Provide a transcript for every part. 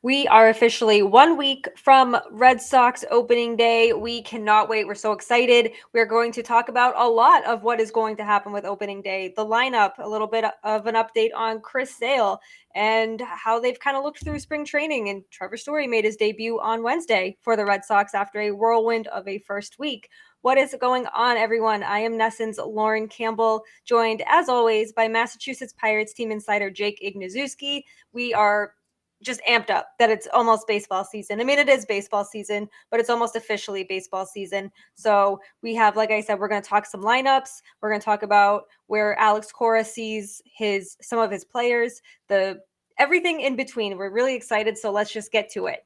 We are officially 1 week from Red Sox opening day. We cannot wait. We're so excited. We're going to talk about a lot of what is going to happen with opening day, the lineup, a little bit of an update on Chris Sale and how they've kind of looked through spring training. And Trevor Story made his debut on Wednesday for the Red Sox after a whirlwind of a first week. What is going on, everyone? I am NESN's Lauren Campbell, joined as always by Massachusetts Pirates team insider Jake Ignaszewski. We are just amped up that it's almost baseball season. I mean, it is baseball season, but it's almost officially baseball season. So we have, like I said, we're going to talk some lineups. We're going to talk about where Alex Cora sees some of his players, the everything in between. We're really excited. So let's just get to it.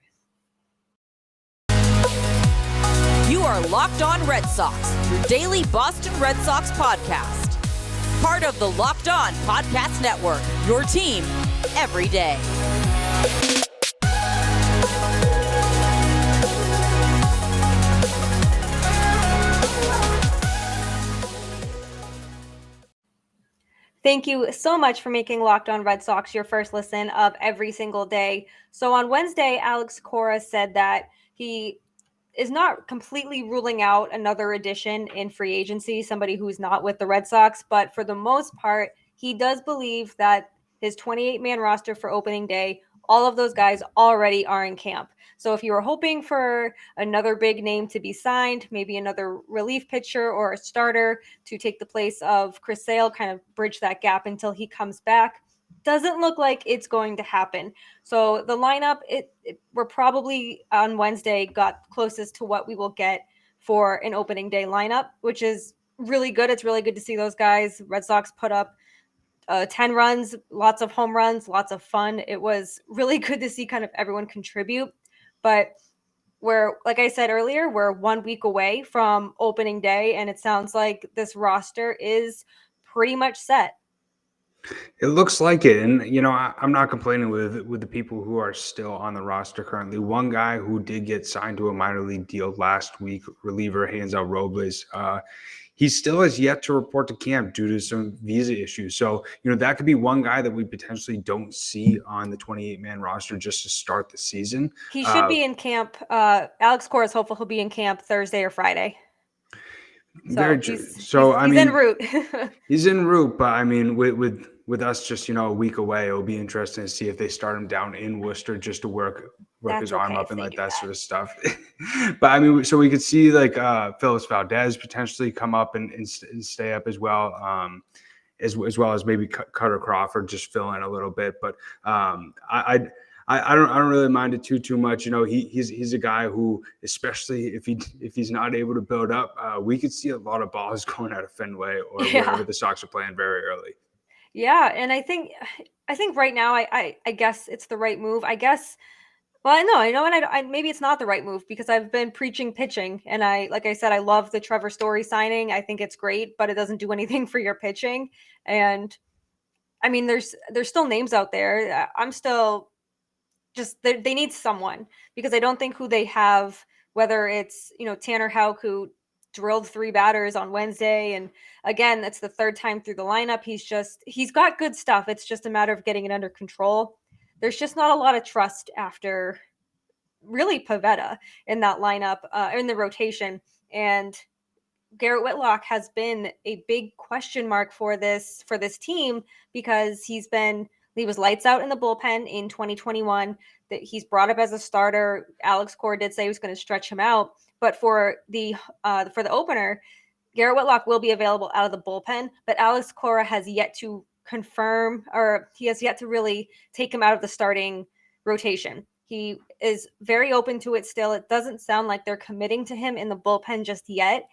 You are Locked On Red Sox, your daily Boston Red Sox podcast. Part of the Locked On Podcast Network, your team every day. Thank you so much for making Locked On Red Sox your first listen of every single day. So on Wednesday, Alex Cora said that he is not completely ruling out another addition in free agency, somebody who's not with the Red Sox, but for the most part, he does believe that his 28-man roster for opening day, all of those guys already are in camp. So if you were hoping for another big name to be signed, maybe another relief pitcher or a starter to take the place of Chris Sale, kind of bridge that gap until he comes back, doesn't look like it's going to happen. So the lineup, we're probably on Wednesday got closest to what we will get for an opening day lineup, which is really good. It's really good to see those guys. Red Sox put up 10 runs, lots of home runs, lots of fun. It was really good to see kind of everyone contribute. But like I said earlier, we're 1 week away from opening day, and it sounds like this roster is pretty much set. It looks like it, and I'm not complaining with the people who are still on the roster currently. One guy who did get signed to a minor league deal last week, reliever Hansel Robles, he still has yet to report to camp due to some visa issues. So that could be one guy that we potentially don't see on the 28-man roster just to start the season. He should be in camp. Alex Cora is hopeful he'll be in camp Thursday or Friday. Very true. He's en route. He's en route, but I mean, with us just a week away, it'll be interesting to see if they start him down in Worcester just to work his arm up and like that sort of stuff. But I mean, so we could see like Phillips Valdez potentially come up and stay up as well. As well as maybe Cutter Crawford just fill in a little bit, but I don't really mind it too much. He's a guy who, especially if he's not able to build up, we could see a lot of balls going out of Fenway or wherever the Sox are playing very early. Yeah, and I think right now I guess it's the right move. I guess. Well, I know, and maybe it's not the right move because I've been preaching pitching, and like I said, I love the Trevor Story signing. I think it's great, but it doesn't do anything for your pitching. And I mean, there's still names out there. I'm still just they need someone because I don't think who they have, whether it's Tanner Houck, who drilled 3 batters on Wednesday, and again that's the third time through the lineup. He's got good stuff. It's just a matter of getting it under control. There's just not a lot of trust after really Pavetta in that lineup, in the rotation, and Garrett Whitlock has been a big question mark for this team because he was lights out in the bullpen in 2021. That he's brought up as a starter. Alex Cora did say he was going to stretch him out, but for the opener, Garrett Whitlock will be available out of the bullpen. But Alex Cora has yet to confirm, or he has yet to really take him out of the starting rotation. He is very open to it still. It doesn't sound like they're committing to him in the bullpen just yet.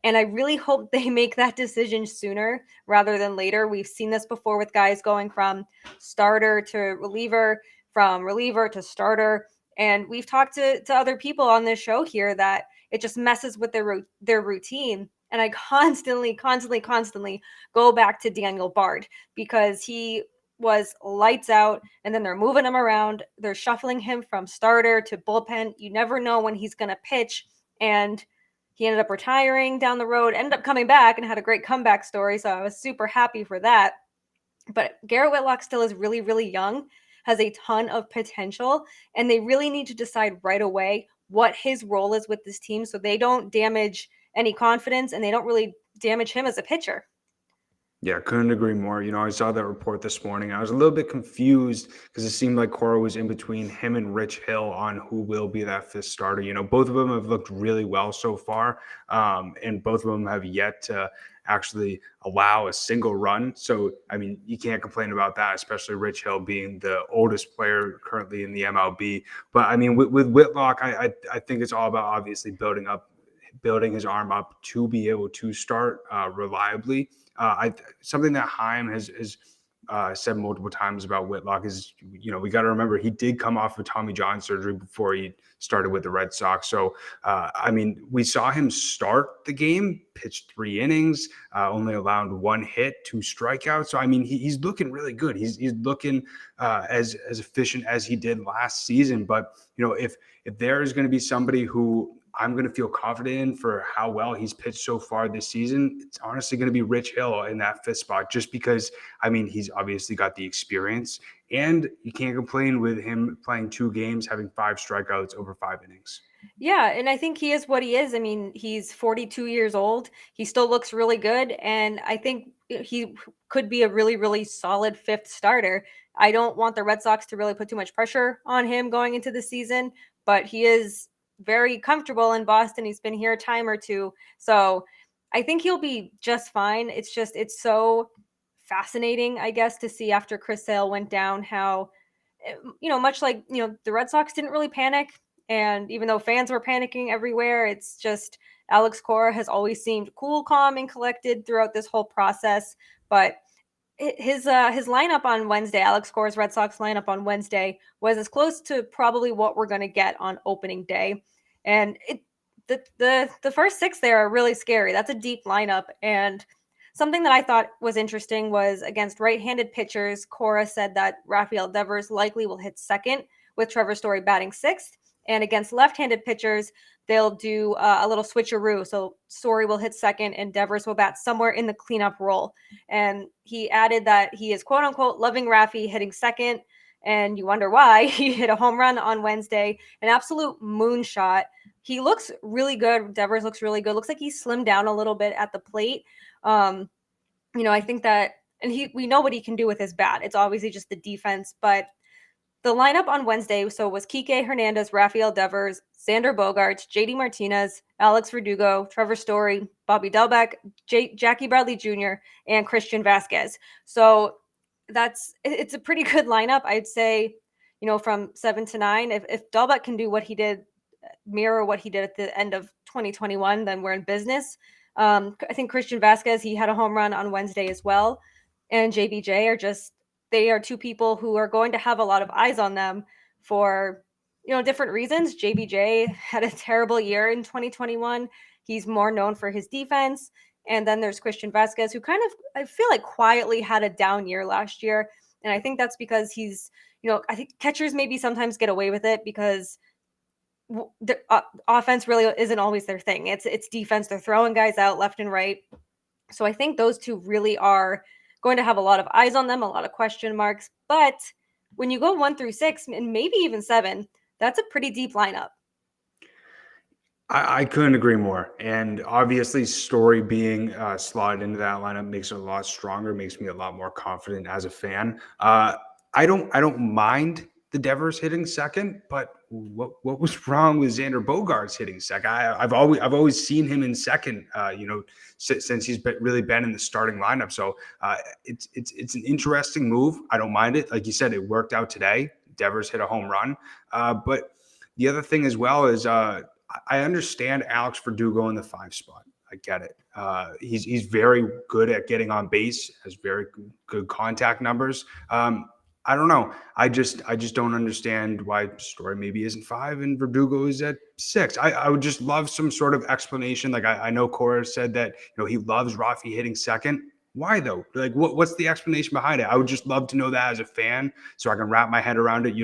And I really hope they make that decision sooner rather than later. We've seen this before with guys going from starter to reliever, from reliever to starter. And we've talked to other people on this show here that it just messes with their routine. And I constantly go back to Daniel Bard because he was lights out, and then they're moving him around. They're shuffling him from starter to bullpen. You never know when he's going to pitch. And he ended up retiring down the road, ended up coming back and had a great comeback story. So I was super happy for that. But Garrett Whitlock still is really, really young, has a ton of potential, and they really need to decide right away what his role is with this team so they don't damage any confidence and they don't really damage him as a pitcher. Yeah, couldn't agree more. I saw that report this morning. I was a little bit confused because it seemed like Cora was in between him and Rich Hill on who will be that fifth starter. Both of them have looked really well so far, and both of them have yet to actually allow a single run. So, you can't complain about that, especially Rich Hill being the oldest player currently in the MLB. But, with Whitlock, I think it's all about obviously building his arm up to be able to start reliably. Something that Chaim has said multiple times about Whitlock is, we got to remember he did come off of Tommy John surgery before he started with the Red Sox. So, we saw him start the game, pitched 3 innings, only allowed 1 hit, 2 strikeouts. So, he's looking really good. He's looking as efficient as he did last season. But, if there is going to be somebody who I'm going to feel confident in for how well he's pitched so far this season, it's honestly going to be Rich Hill in that 5th spot, just because, he's obviously got the experience, and you can't complain with him playing 2 games, having 5 strikeouts over 5 innings. Yeah, and I think he is what he is. He's 42 years old. He still looks really good, and I think he could be a really, really solid 5th starter. I don't want the Red Sox to really put too much pressure on him going into the season, but he is very comfortable in Boston. He's been here a time or two. So I think he'll be just fine. It's so fascinating, I guess, to see after Chris Sale went down how, much like, the Red Sox didn't really panic. And even though fans were panicking everywhere, it's just Alex Cora has always seemed cool, calm, and collected throughout this whole process. But his lineup on Wednesday, Alex Cora's Red Sox lineup on Wednesday, was as close to probably what we're going to get on opening day. And the first 6 there are really scary. That's a deep lineup. And something that I thought was interesting was against right-handed pitchers, Cora said that Rafael Devers likely will hit second, with Trevor Story batting 6th. And against left-handed pitchers, they'll do a little switcheroo. So Story will hit second and Devers will bat somewhere in the cleanup role. And he added that he is, quote unquote, loving Rafi hitting second. And you wonder why. He hit a home run on Wednesday, an absolute moonshot. He looks really good. Devers looks really good. Looks like he slimmed down a little bit at the plate. I think that, and we know what he can do with his bat. It's obviously just the defense, but the lineup on Wednesday, so was Kike Hernandez, Rafael Devers, Xander Bogaerts, JD Martinez, Alex Verdugo, Trevor Story, Bobby Delbeck, Jackie Bradley Jr., and Christian Vasquez. So it's a pretty good lineup. I'd say, from 7 to 9, if Delbeck can do what he did, mirror what he did at the end of 2021, then we're in business. I think Christian Vasquez, he had a home run on Wednesday as well. And JBJ they are 2 people who are going to have a lot of eyes on them for, different reasons. JBJ had a terrible year in 2021. He's more known for his defense. And then there's Christian Vasquez, who kind of, I feel like, quietly had a down year last year. And I think that's because he's, I think catchers maybe sometimes get away with it because the offense really isn't always their thing. It's defense. They're throwing guys out left and right. So I think those 2 really are going to have a lot of eyes on them, a lot of question marks. But when you go 1 through 6 and maybe even 7, that's a pretty deep lineup. I couldn't agree more. And obviously Story being slotted into that lineup makes it a lot stronger, makes me a lot more confident as a fan. I don't mind the Devers hitting second, but what was wrong with Xander Bogaerts hitting second? I've always seen him in second, since he's really been in the starting lineup. So it's an interesting move. I don't mind it. Like you said, it worked out today. Devers hit a home run. But the other thing as well is I understand Alex Verdugo in the 5 spot. I get it. He's very good at getting on base, has very good contact numbers. I don't know. I just don't understand why Story maybe isn't 5 and Verdugo is at 6. I would just love some sort of explanation. Like I know Cora said that he loves Rafi hitting second. Why though? Like, what's the explanation behind it? I would just love to know that as a fan, so I can wrap my head around it,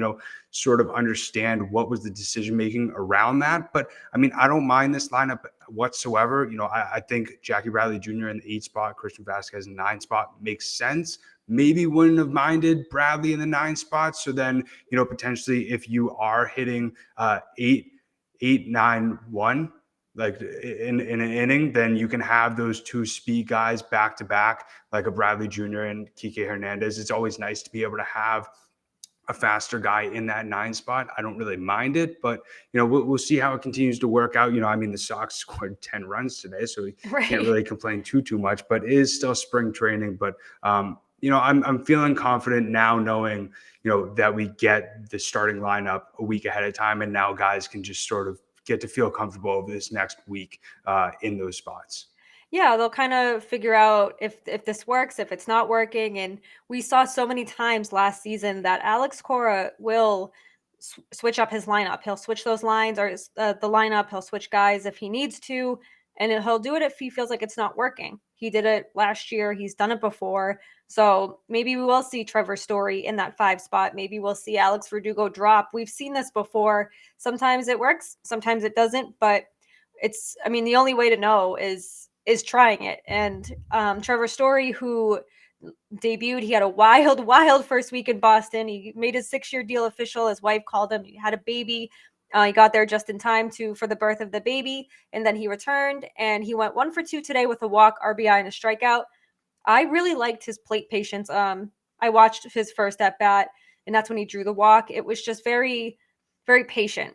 sort of understand what was the decision making around that. But I mean, I don't mind this lineup whatsoever. I think Jackie Bradley Jr. in the 8 spot, Christian Vasquez in the 9 spot makes sense. Maybe wouldn't have minded Bradley in the 9 spot. So then, potentially if you are hitting 8-9-1, like in an inning, then you can have those 2 speed guys back to back, like a Bradley Jr. and Kike Hernandez. It's always nice to be able to have a faster guy in that 9 spot. I don't really mind it, but we'll see how it continues to work out. I mean, the Sox scored 10 runs today, so we can't really complain too much, but it is still spring training. But I'm feeling confident now knowing that we get the starting lineup a week ahead of time, and now guys can just sort of get to feel comfortable over this next week in those spots. Yeah, they'll kind of figure out if this works, if it's not working. And we saw so many times last season that Alex Cora will switch up his lineup. He'll switch those lines or the lineup. He'll switch guys if he needs to, and he'll do it if he feels like it's not working. He did it last year. He's done it before. So maybe we will see Trevor Story in that 5 spot. Maybe we'll see Alex Verdugo drop. We've seen this before. Sometimes it works, sometimes it doesn't. But the only way to know is trying it. And Trevor Story, who debuted, he had a wild first week in Boston. He made his 6-year deal official. His wife called him. He had a baby. He got there just in time for the birth of the baby, and then he returned, and he went 1 for 2 today with a walk, RBI, and a strikeout. I really liked his plate patience. I watched his first at bat, and that's when he drew the walk. It was just very, very patient.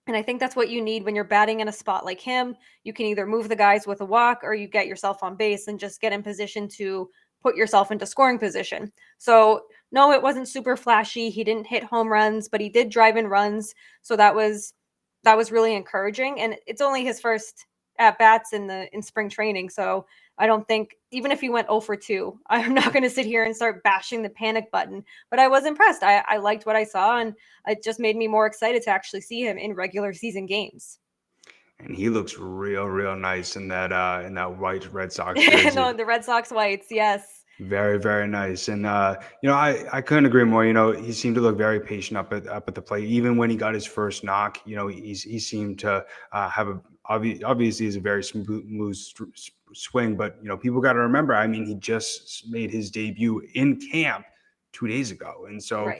And I think that's what you need when you're batting in a spot like him. You can either move the guys with a walk, or you get yourself on base and just get in position to put yourself into scoring position. So no, it wasn't super flashy. He didn't hit home runs, but he did drive in runs. So that was really encouraging. And it's only his first at bats in spring training. So I don't think, even if he went 0 for 2, I'm not going to sit here and start bashing the panic button. But I was impressed. I liked what I saw, and it just made me more excited to actually see him in regular season games. And he looks real nice in that white Red Sox jersey. No, the Red Sox whites, yes. Very, very nice. And I couldn't agree more. He seemed to look very patient up at the plate. Even when he got his first knock, he seemed to have obviously he's a very smooth swing. But people got to remember, I mean, he just made his debut in camp 2 days ago. And so,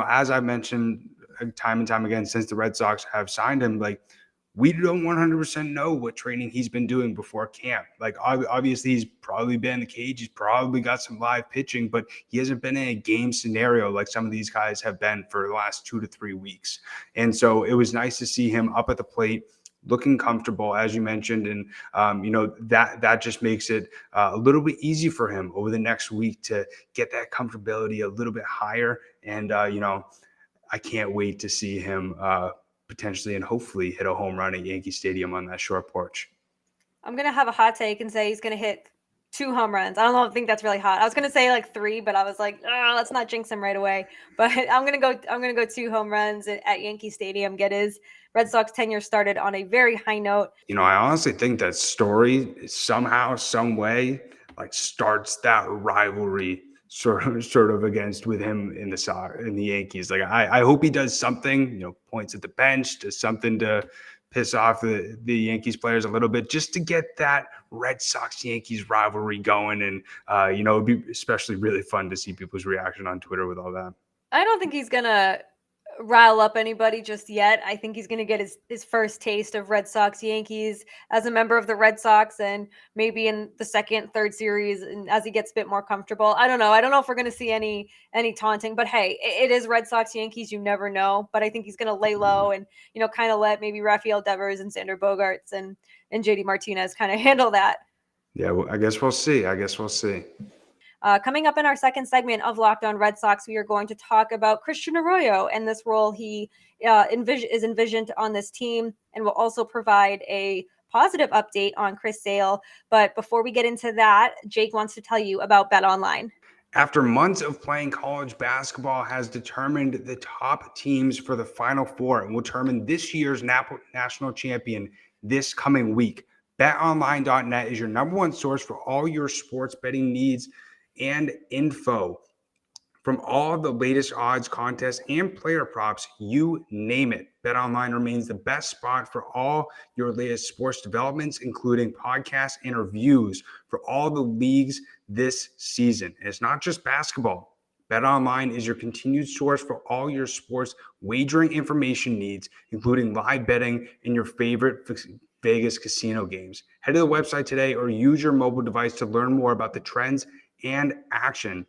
as I mentioned time and time again, since the Red Sox have signed him, like, we don't 100% know what training he's been doing before camp. Like, obviously, he's probably been in the cage. He's probably got some live pitching, but he hasn't been in a game scenario like some of these guys have been for the last 2 to 3 weeks. And so it was nice to see him up at the plate, looking comfortable, as you mentioned. And, that just makes it a little bit easy for him over the next week to get that comfortability a little bit higher. And, I can't wait to see him potentially and hopefully hit a home run at Yankee Stadium on that short porch. I'm going to have a hot take and say he's going to hit 2 home runs. I think that's really hot. I was going to say like 3, but I was like, let's not jinx him right away. But I'm going to go 2 home runs at Yankee Stadium, get his Red Sox tenure started on a very high note. I honestly think that Story somehow, some way, like, starts that rivalry sort of against with him in the Yankees. Like, I hope he does something, points at the bench, does something to piss off the Yankees players a little bit, just to get that Red Sox Yankees rivalry going. And it'd be especially really fun to see people's reaction on Twitter with all that. I don't think he's gonna rile up anybody just yet. I think he's going to get his first taste of Red Sox Yankees as a member of the Red Sox, and maybe in the second, third series, and as he gets a bit more comfortable. I don't know if we're going to see any taunting, but hey, it is Red Sox Yankees. You never know, but I think he's going to lay low and, kind of let maybe Rafael Devers and Sander Bogarts and JD Martinez kind of handle that. Yeah, well, I guess we'll see. Coming up in our second segment of Locked On Red Sox, we are going to talk about Christian Arroyo and this role he is envisioned on this team, and will also provide a positive update on Chris Sale. But before we get into that, Jake wants to tell you about BetOnline. After months of playing college basketball has determined the top teams for the Final Four and will determine this year's national champion this coming week. BetOnline.net is your number one source for all your sports betting needs and info. From all the latest odds, contests, and player props, you name it, BetOnline remains the best spot for all your latest sports developments, including podcasts and reviews for all the leagues this season. And it's not just basketball. BetOnline is your continued source for all your sports wagering information needs, including live betting and your favorite Vegas casino games. Head to the website today or use your mobile device to learn more about the trends and action.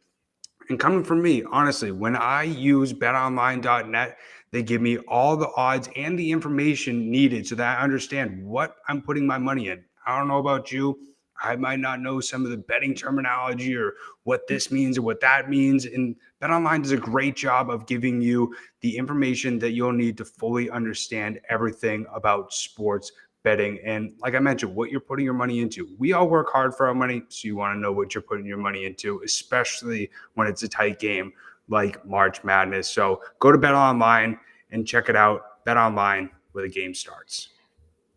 And coming from me, honestly, when I use betonline.net, they give me all the odds and the information needed so that I understand what I'm putting my money in. I don't know about you. I might not know some of the betting terminology or what this means or what that means. And BetOnline does a great job of giving you the information that you'll need to fully understand everything about sports betting. And like I mentioned, what you're putting your money into. We all work hard for our money, so you want to know what you're putting your money into, especially when it's a tight game like March Madness. So go to BetOnline and check it out. BetOnline, where the game starts.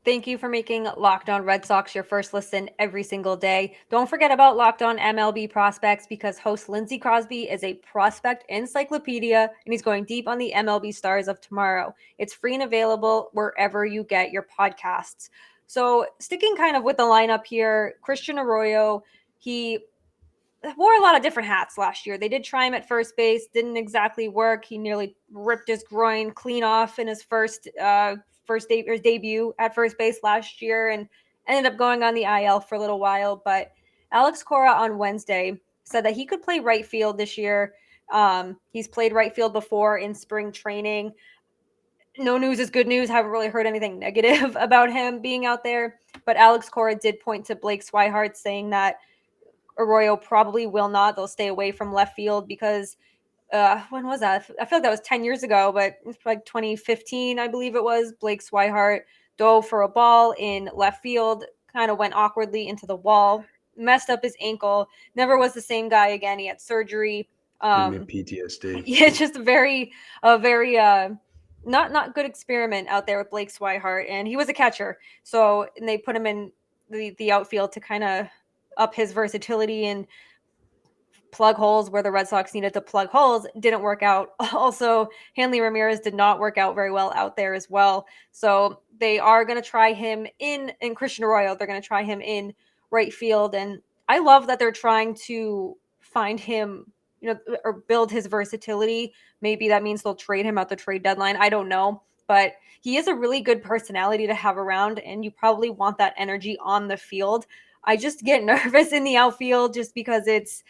Thank you for making Locked On Red Sox your first listen every single day. Don't forget about Locked On MLB prospects, because host Lindsey Crosby is a prospect encyclopedia, and he's going deep on the MLB stars of tomorrow. It's free and available wherever you get your podcasts. So sticking kind of with the lineup here, Christian Arroyo, he wore a lot of different hats last year. They did try him at first base, didn't exactly work. He nearly ripped his groin clean off in his debut at first base last year, and ended up going on the IL for a little while. But Alex Cora on Wednesday said that he could play right field this year. He's played right field before in spring training. No news is good news. Haven't really heard anything negative about him being out there. But Alex Cora did point to Blake Swihart, saying that Arroyo probably will not. They'll stay away from left field because when was that? I feel like that was 10 years ago, but it's like 2015, I believe it was. Blake Swihart dove for a ball in left field, kind of went awkwardly into the wall, messed up his ankle, never was the same guy again. He had surgery. PTSD. Yeah, just a very not good experiment out there with Blake Swihart, and he was a catcher. So, and they put him in the outfield to kind of up his versatility and plug holes where the Red Sox needed to plug holes. Didn't work out. Also, Hanley Ramirez did not work out very well out there as well. So they are going to try him in Christian Arroyo. They're going to try him in right field. And I love that they're trying to find him, or build his versatility. Maybe that means they'll trade him at the trade deadline. I don't know. But he is a really good personality to have around, and you probably want that energy on the field. I just get nervous in the outfield just because it's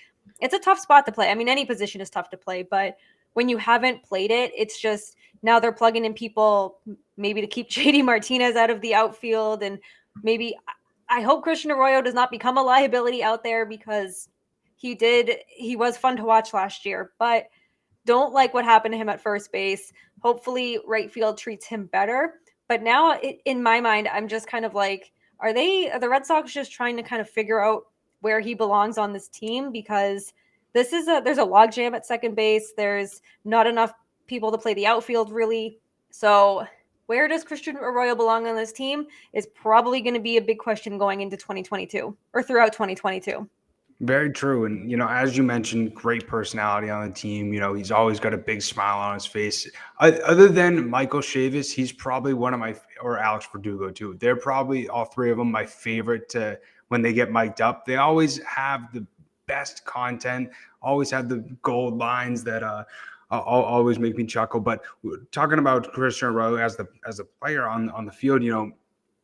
a tough spot to play. I mean, any position is tough to play, but when you haven't played it, it's just now they're plugging in people maybe to keep JD Martinez out of the outfield. And maybe I hope Christian Arroyo does not become a liability out there, because he was fun to watch last year, but don't like what happened to him at first base. Hopefully right field treats him better. But now in my mind, I'm just kind of like, are the Red Sox just trying to kind of figure out where he belongs on this team? Because there's a logjam at second base. There's not enough people to play the outfield, really. So where does Christian Arroyo belong on this team is probably going to be a big question going into 2022 or throughout 2022. Very true. And, as you mentioned, great personality on the team. He's always got a big smile on his face. Other than Michael Chavis, he's probably one of my, or Alex Verdugo too. They're probably all three of them my favorite when they get mic'd up. They always have the best content, always have the gold lines that always make me chuckle. But talking about Christian Arroyo as a player on the field,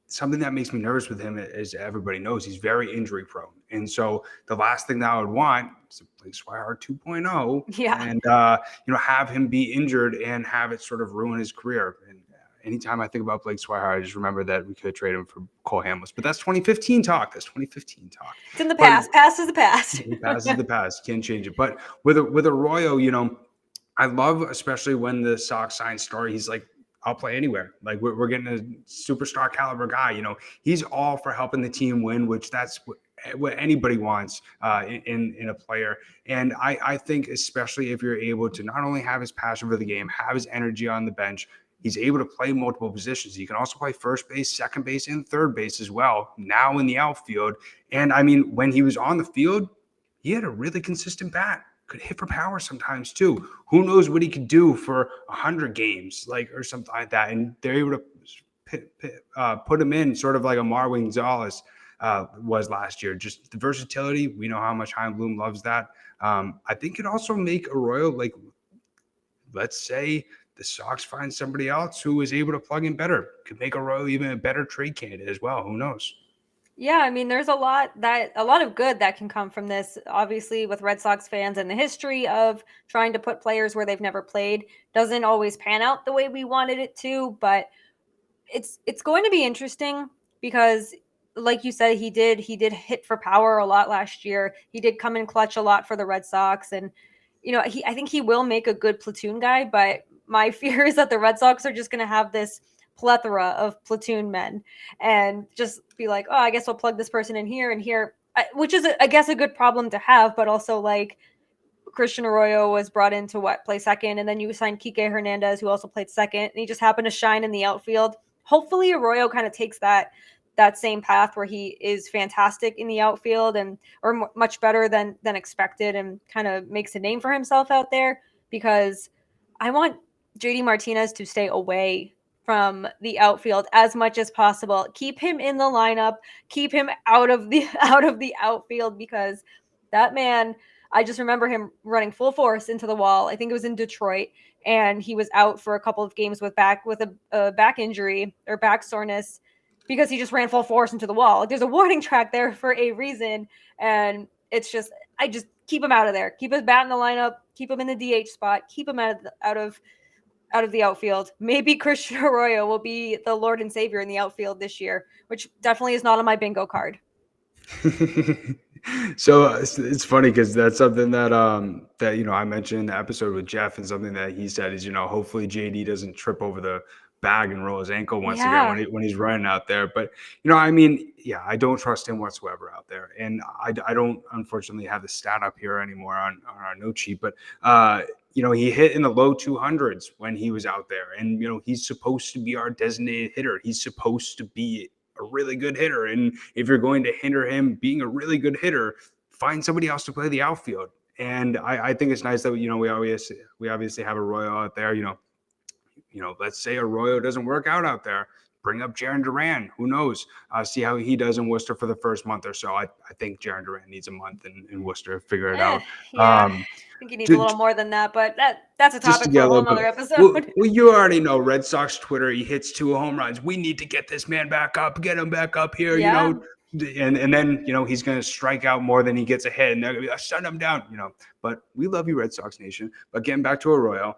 something that makes me nervous with him is everybody knows he's very injury prone. And so the last thing that I would want is to play Swihart 2.0 and, have him be injured and have it sort of ruin his career. And anytime I think about Blake Swihart, I just remember that we could trade him for Cole Hamels. But that's 2015 talk. It's in the past. Past is the past. Past is the past. Can't change it. But with Arroyo, I love, especially when the Sox signed Story, he's like, I'll play anywhere. Like we're getting a superstar caliber guy. He's all for helping the team win, which that's what anybody wants in a player. And I think, especially if you're able to not only have his passion for the game, have his energy on the bench, He's able to play multiple positions. He can also play first base, second base, and third base as well, now in the outfield. And I mean, when he was on the field, he had a really consistent bat. Could hit for power sometimes too. Who knows what he could do for 100 games, or something like that. And they're able to put him in sort of like a Marwin Gonzalez was last year. Just the versatility. We know how much Chaim Bloom loves that. I think it also make Arroyo, let's say the Sox find somebody else who is able to plug in better. Could make Arroyo even a better trade candidate as well. Who knows? Yeah, I mean, there's a lot of good that can come from this. Obviously, with Red Sox fans and the history of trying to put players where they've never played, doesn't always pan out the way we wanted it to. But it's going to be interesting because, like you said, he did hit for power a lot last year. He did come in clutch a lot for the Red Sox, and I think he will make a good platoon guy. But my fear is that the Red Sox are just going to have this plethora of platoon men and just be like, oh, I guess I'll plug this person in here and here, which is, I guess, a good problem to have, but also Christian Arroyo was brought in to play second, and then you signed Kike Hernandez, who also played second, and he just happened to shine in the outfield. Hopefully Arroyo kind of takes that same path where he is fantastic in the outfield or much better than expected, and kind of makes a name for himself out there, because I want JD Martinez to stay away from the outfield as much as possible. Keep him in the lineup, keep him out of the outfield, because that man, I just remember him running full force into the wall. I think it was in Detroit, and he was out for a couple of games with a back injury or back soreness because he just ran full force into the wall. There's a warning track there for a reason, and it's just, I just keep him out of there. Keep his bat in the lineup, keep him in the DH spot, keep him out of the outfield. Maybe Christian Arroyo will be the Lord and Savior in the outfield this year, which definitely is not on my bingo card. So it's funny because that's something that I mentioned in the episode with Jeff, and something that he said is, hopefully JD doesn't trip over the bag and roll his ankle once again when he's running out there. But I don't trust him whatsoever out there, and I don't unfortunately have the stat up here anymore on our note sheet, but he hit in the low 200s when he was out there, and he's supposed to be our designated hitter. He's supposed to be a really good hitter, and if you're going to hinder him being a really good hitter, find somebody else to play the outfield. And I think it's nice that we obviously have Arroyo out there. Let's say Arroyo doesn't work out there, bring up Jarren Duran. Who knows? See how he does in Worcester for the first month or so. I think Jarren Duran needs a month in Worcester to figure it out. I think he needs a little more than that, but that's a topic for a whole other episode. Well, you already know Red Sox Twitter. He hits 2 home runs. We need to get this man back up. Get him back up here. Yeah. And then he's going to strike out more than he gets a hit, and they're going to be shut him down. But we love you, Red Sox Nation. But getting back to Arroyo,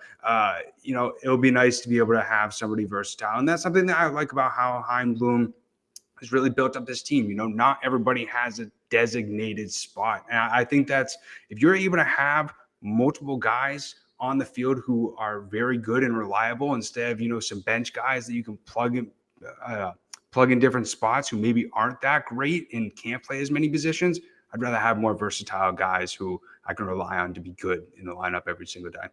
it'll be nice to be able to have somebody versatile, and that's something that I like about how Chaim Bloom has really built up this team. Not everybody has a designated spot, and I think that's, if you're able to have multiple guys on the field who are very good and reliable, instead of some bench guys that you can plug in different spots who maybe aren't that great and can't play as many positions. I'd rather have more versatile guys who I can rely on to be good in the lineup every single day.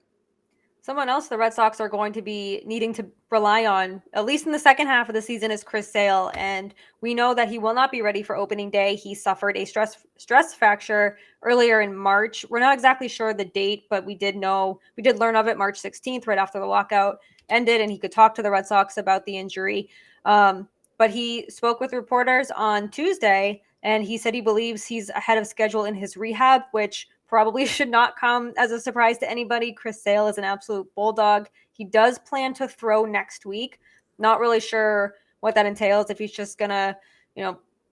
Someone else the Red Sox are going to be needing to rely on, at least in the second half of the season, is Chris Sale. And we know that he will not be ready for opening day. He suffered a stress fracture earlier in March. We're not exactly sure the date, but we did learn of it March 16th, right after the lockout ended, and he could talk to the Red Sox about the injury. But he spoke with reporters on Tuesday, and he said he believes he's ahead of schedule in his rehab, which probably should not come as a surprise to anybody. Chris Sale is an absolute bulldog. He does plan to throw next week. Not really sure what that entails, if he's just going to,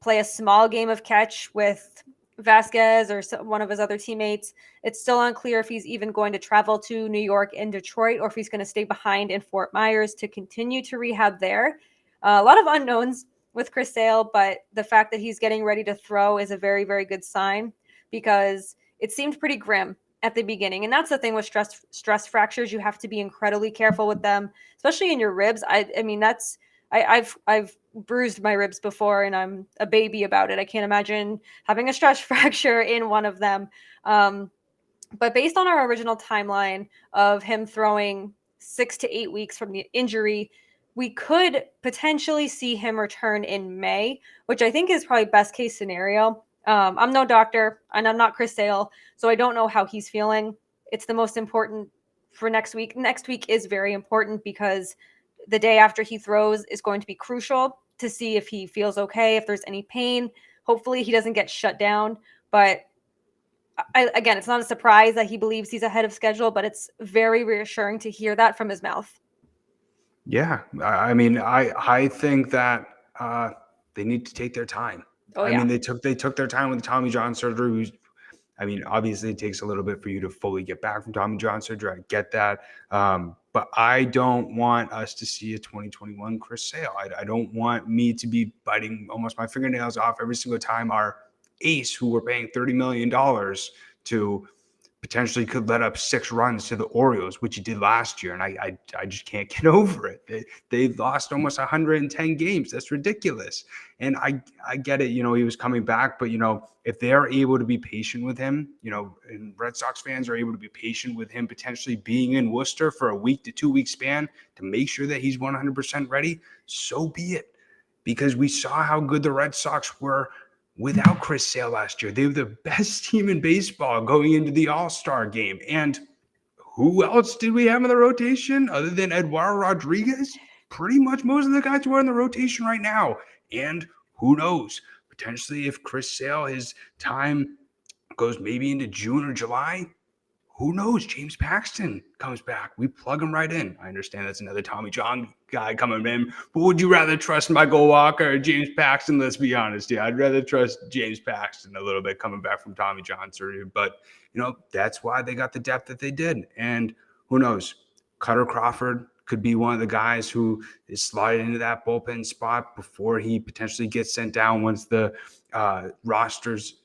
play a small game of catch with Vasquez or one of his other teammates. It's still unclear if he's even going to travel to New York and Detroit, or if he's going to stay behind in Fort Myers to continue to rehab there. A lot of unknowns with Chris Sale, but the fact that he's getting ready to throw is a very, very good sign, because it seemed pretty grim at the beginning. And that's the thing with stress fractures. You have to be incredibly careful with them, especially in your ribs. I've bruised my ribs before, and I'm a baby about it. I can't imagine having a stress fracture in one of them. But based on our original timeline of him throwing 6 to 8 weeks from the injury. We could potentially see him return in May, which I think is probably best case scenario. I'm no doctor and I'm not Chris Sale, so I don't know how he's feeling. It's the most important for next week. Next week is very important because the day after he throws is going to be crucial to see if he feels okay, if there's any pain. Hopefully he doesn't get shut down. But again, it's not a surprise that he believes he's ahead of schedule, but it's very reassuring to hear that from his mouth. Yeah. I mean, I think that they need to take their time. Oh, I mean, they took their time with the Tommy John surgery. I mean, obviously it takes a little bit for you to fully get back from Tommy John surgery. I get that. But I don't want us to see a 2021 Chris Sale. I don't want me to be biting almost my fingernails off every single time our ace, who we're paying $30 million to, potentially could let up 6 runs to the Orioles, which he did last year. And I just can't get over it. They lost almost 110 games. That's ridiculous. And I get it. He was coming back, but if they're able to be patient with him, and Red Sox fans are able to be patient with him potentially being in Worcester for a week to 2 week span to make sure that he's 100% ready, so be it. Because we saw how good the Red Sox were without Chris Sale last year. They were the best team in baseball going into the All-Star game. And who else did we have in the rotation other than Eduardo Rodriguez? Pretty much most of the guys who are in the rotation right now. And who knows, potentially if Chris Sale, his time goes maybe into June or July, who knows? James Paxton comes back. We plug him right in. I understand that's another Tommy John guy coming in. But would you rather trust Michael Walker or James Paxton? Let's be honest. Yeah, I'd rather trust James Paxton a little bit coming back from Tommy John surgery. But, that's why they got the depth that they did. And who knows? Cutter Crawford could be one of the guys who is slotted into that bullpen spot before he potentially gets sent down once the rosters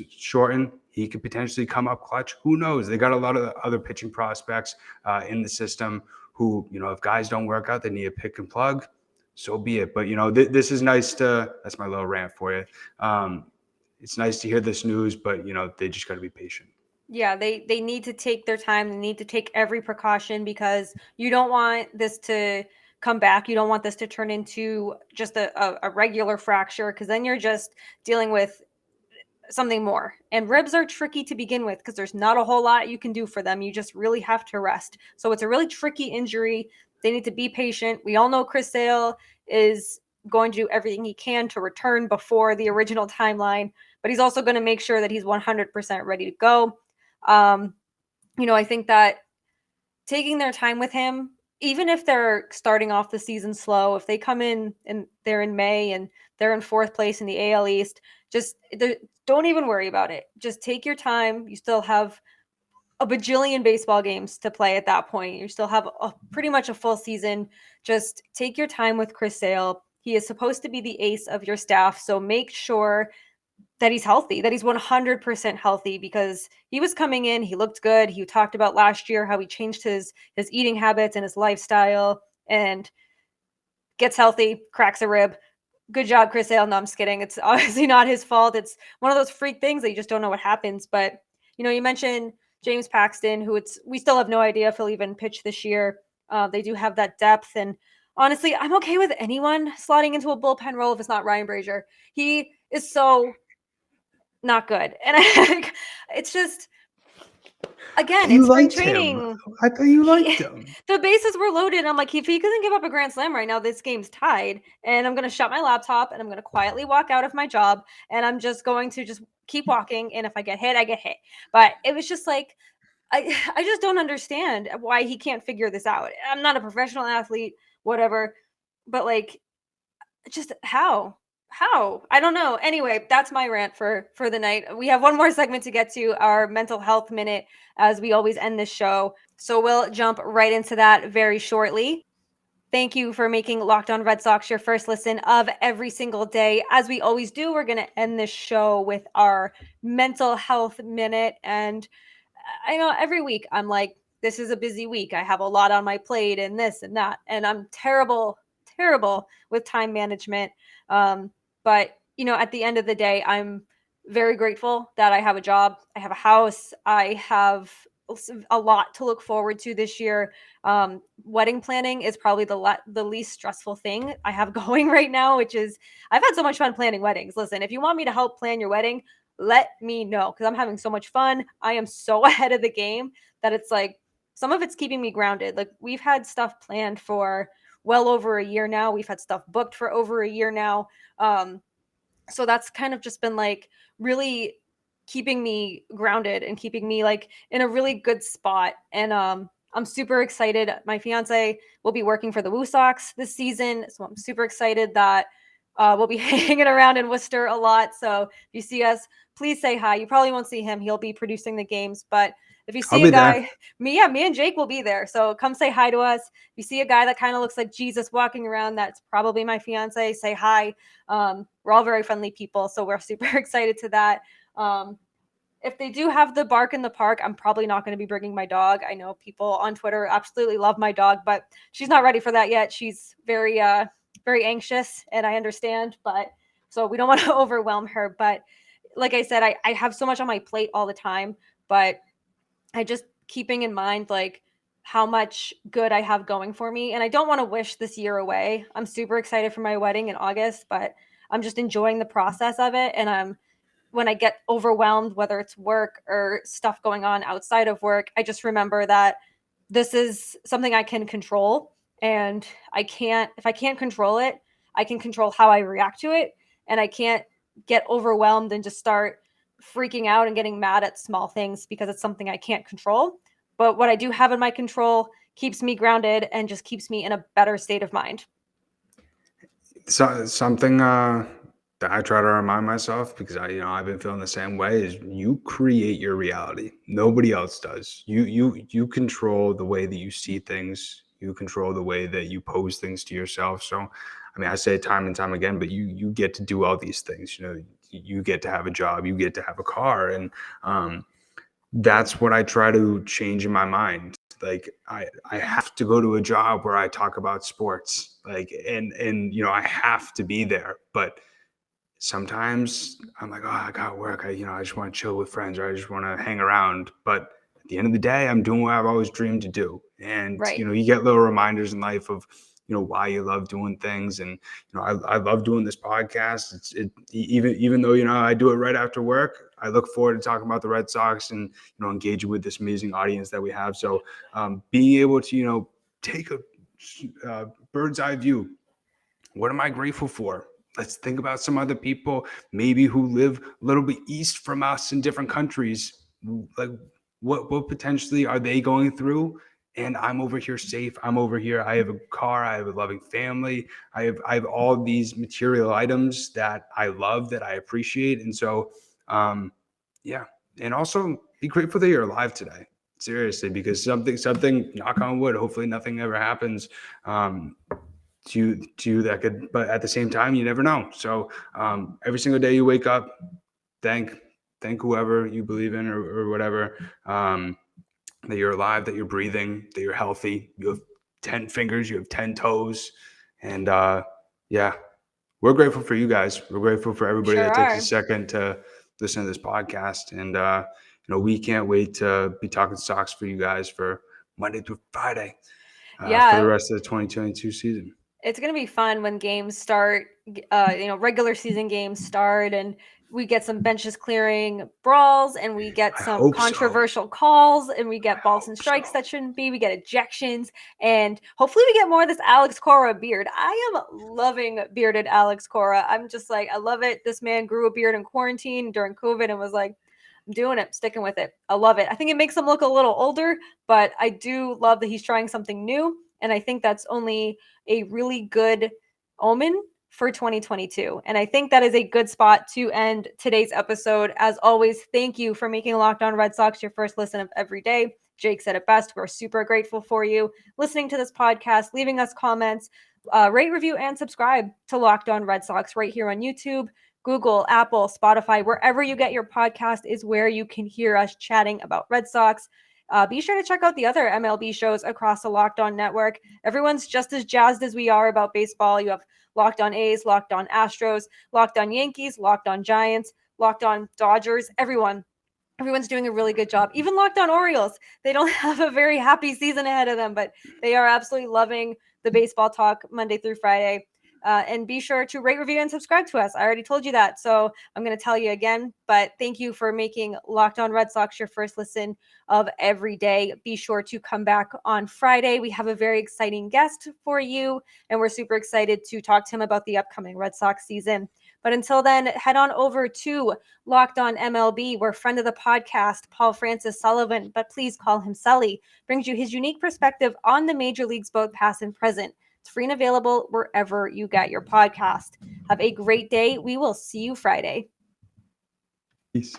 shorten. He could potentially come up clutch. Who knows? They got a lot of other pitching prospects in the system who, if guys don't work out, they need a pick and plug. So be it. But, this is nice that's my little rant for you. It's nice to hear this news, but, they just got to be patient. Yeah, they need to take their time. They need to take every precaution because you don't want this to come back. You don't want this to turn into just a regular fracture because then you're just dealing with something more. And ribs are tricky to begin with because there's not a whole lot you can do for them. You just really have to rest. So it's a really tricky injury. They need to be patient. We all know Chris Sale is going to do everything he can to return before the original timeline, but he's also going to make sure that he's 100% ready to go. I think that taking their time with him, even if they're starting off the season slow, if they come in and they're in May and they're in 4th place in the AL East, just don't even worry about it. Just take your time. You still have a bajillion baseball games to play at that point. You still have pretty much a full season. Just take your time with Chris Sale. He is supposed to be the ace of your staff, so make sure that he's healthy, that he's 100% healthy because he was coming in, he looked good. He talked about last year how he changed his eating habits and his lifestyle and gets healthy, cracks a rib. Good job, Chris Sale. No, I'm just kidding. It's obviously not his fault. It's one of those freak things that you just don't know what happens. But, you mentioned James Paxton, who we still have no idea if he'll even pitch this year. They do have that depth. And honestly, I'm okay with anyone slotting into a bullpen role if it's not Ryan Brazier. He is so not good. And it's just, again, it's spring training. I thought you liked him. The bases were loaded. I'm like, if he couldn't give up a grand slam right now, this game's tied. And I'm going to shut my laptop and I'm going to quietly walk out of my job. And I'm just going to just keep walking. And if I get hit, I get hit. But it was just like, I just don't understand why he can't figure this out. I'm not a professional athlete, whatever. But like, just how? I don't know. Anyway, that's my rant for the night. We have one more segment to get to, our mental health minute, as we always end this show. So we'll jump right into that very shortly. Thank you for making Locked On Red Sox your first listen of every single day. As we always do, we're going to end this show with our mental health minute. And I know every week I'm like, this is a busy week. I have a lot on my plate and this and that. And I'm terrible with time management. But, at the end of the day, I'm very grateful that I have a job. I have a house. I have a lot to look forward to this year. Wedding planning is probably the least stressful thing I have going right now, which is I've had so much fun planning weddings. Listen, if you want me to help plan your wedding, let me know, because I'm having so much fun. I am so ahead of the game that it's like some of it's keeping me grounded. Like, we've had stuff planned for well over a year now. We've had stuff booked for over a year now. So that's kind of just been like really keeping me grounded and keeping me like in a really good spot. And I'm super excited. My fiance will be working for the Woo Sox this season, so I'm super excited that we'll be hanging around in Worcester a lot. So if you see us, please say hi. You probably won't see him. He'll be producing the games, but if you see I'll a be guy, there. me and Jake will be there. So come say hi to us. If you see a guy that kind of looks like Jesus walking around, that's probably my fiance. Say hi. We're all very friendly people, so we're super excited to that. If they do have the bark in the park, I'm probably not going to be bringing my dog. I know people on Twitter absolutely love my dog, but she's not ready for that yet. She's very anxious, and I understand, but so we don't want to overwhelm her. But like I said, I have so much on my plate all the time, but I just keeping in mind like how much good I have going for me. And I don't want to wish this year away. I'm super excited for my wedding in August, but I'm just enjoying the process of it. And when I get overwhelmed, whether it's work or stuff going on outside of work, I just remember that this is something I can control. And if I can't control it, I can control how I react to it. And I can't get overwhelmed and just start freaking out and getting mad at small things because it's something I can't control. But what I do have in my control keeps me grounded and just keeps me in a better state of mind. So something that I try to remind myself, because I've been feeling the same way, is you create your reality. Nobody else does. You control the way that you see things. You control the way that you pose things to yourself. So, I mean, I say it time and time again, but you get to do all these things. You get to have a job. You get to have a car, and that's what I try to change in my mind. Like, I have to go to a job where I talk about sports, like, and I have to be there. But sometimes I'm like, oh, I got work. I just want to chill with friends, or I just want to hang around. But at the end of the day, I'm doing what I've always dreamed to do. And Right. you get little reminders in life of why you love doing things. And I love doing this podcast. Even though I do it right after work, I look forward to talking about the Red Sox and engaging with this amazing audience that we have. So being able to take a bird's eye view. What am I grateful for? Let's think about some other people maybe who live a little bit east from us in different countries. Like, what potentially are they going through? And I'm over here safe. I'm over here. I have a car. I have a loving family. I have all these material items that I love, that I appreciate. And so, yeah. And also be grateful that you're alive today. Seriously, because something, knock on wood, hopefully nothing ever happens to you that could, but at the same time, you never know. So every single day you wake up, thank whoever you believe in, or whatever, that you're alive, that you're breathing, that you're healthy. You have 10 fingers, you have 10 toes. And yeah, we're grateful for you guys. We're grateful for everybody Sure that takes a are. second to listen to this podcast. And we can't wait to be talking Sox for you guys for Monday through Friday for the Yeah. rest of the 2022 season. It's going to be fun when games start, regular season games start, and we get some benches clearing brawls, and we get I some hope so. controversial calls, and we get balls and strikes that shouldn't be. We get ejections, and hopefully we get more of this Alex Cora beard. I am loving bearded Alex Cora. I'm just like, I love it. This man grew a beard in quarantine during COVID and was like, I'm doing it, sticking with it. I love it. I think it makes him look a little older, but I do love that he's trying something new. And I think that's only a really good omen for 2022. And I think that is a good spot to end today's episode. As always, thank you for making Locked On Red Sox your first listen of every day. Jake said it best. We're super grateful for you listening to this podcast, leaving us comments, rate, review, and subscribe to Locked On Red Sox right here on YouTube, Google, Apple, Spotify, wherever you get your podcast is where you can hear us chatting about Red Sox. Be sure to check out the other MLB shows across the Locked On network. Everyone's just as jazzed as we are about baseball. You have Locked On A's, Locked On Astros, Locked On Yankees, Locked On Giants, Locked On Dodgers. Everyone Everyone's doing a really good job. Even Locked On Orioles, they don't have a very happy season ahead of them, but they are absolutely loving the baseball talk Monday through Friday. And be sure to rate, review, and subscribe to us. I already told you that, so I'm going to tell you again. But thank you for making Locked On Red Sox your first listen of every day. Be sure to come back on Friday. We have a very exciting guest for you, and we're super excited to talk to him about the upcoming Red Sox season. But until then, head on over to Locked On MLB, where friend of the podcast, Paul Francis Sullivan, but please call him Sully, brings you his unique perspective on the major leagues, both past and present. It's free and available wherever you get your podcast. Have a great day. We will see you Friday. Peace.